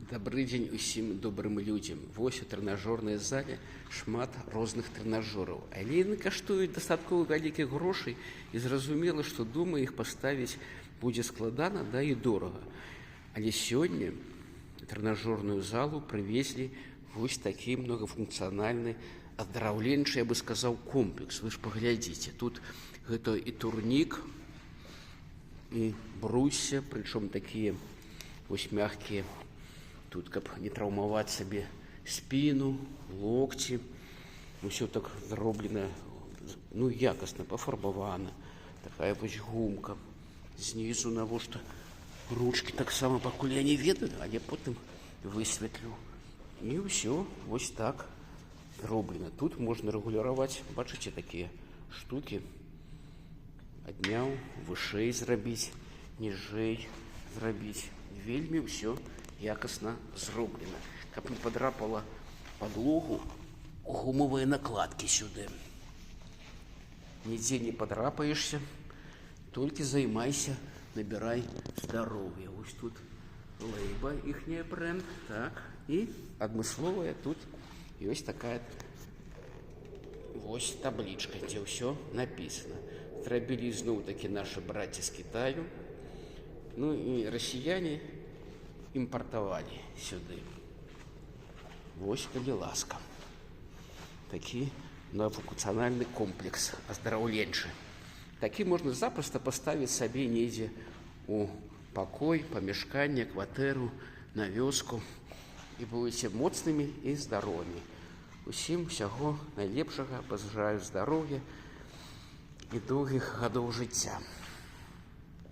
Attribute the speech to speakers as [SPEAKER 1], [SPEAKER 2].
[SPEAKER 1] Добрый дзень усім добрым людзям. Вось у трэнажорнай зале шмат розных трэнажораў, але яны каштуюць дастаткова вялікіх грошай, і зразумела, што дома іх паставіць будзе складана, да і дорага. Але сёння трэнажорную залу прывезлі вось такі многафункцыянальны аздараўленчы, я бы сказаў, комплекс. Вы ж паглядзіце, тут гэта і турнік, і брусья, прычым такія вось мягкія. Тут, каб не траўмаваць сабе спіну, локці. Усё так зроблена, якасна, пафарбавана. Такая вось гумка. Знізу навошта ручкі таксама, пакуль я не ведаю, але потым высветлю. І ўсё вось так зроблена. Тут можна рэгуляваць, бачыце, такія штукі. Адняў, вышэй зрабіць, ніжэй зрабіць. Вельмі ўсё якасна зроблена. Каб не падрапала падлогу, гумовыя накладкі сюды. Нідзе не падрапаешся, толькі займайся, набірай здароўя. Вось тут лейба, іхняя брэнд, так, і адмысловая тут ёсць такая вось таблічка, дзе ўсё напісана. Зрабілі зноў-такі нашы браці з Кітаю, і расіяне імпартавалі сюды. Вось, калі ласка. Такі многафункцыянальны комплекс аздараўленчы. Такі можна запросто паставіць сабе недзе у пакой, памяшканне, кватэру, на вёску. І будзеце моцнымі і здаровымі. Усім усяго найлепшага, пажадаю здароўя і доўгіх гадоў жыцця.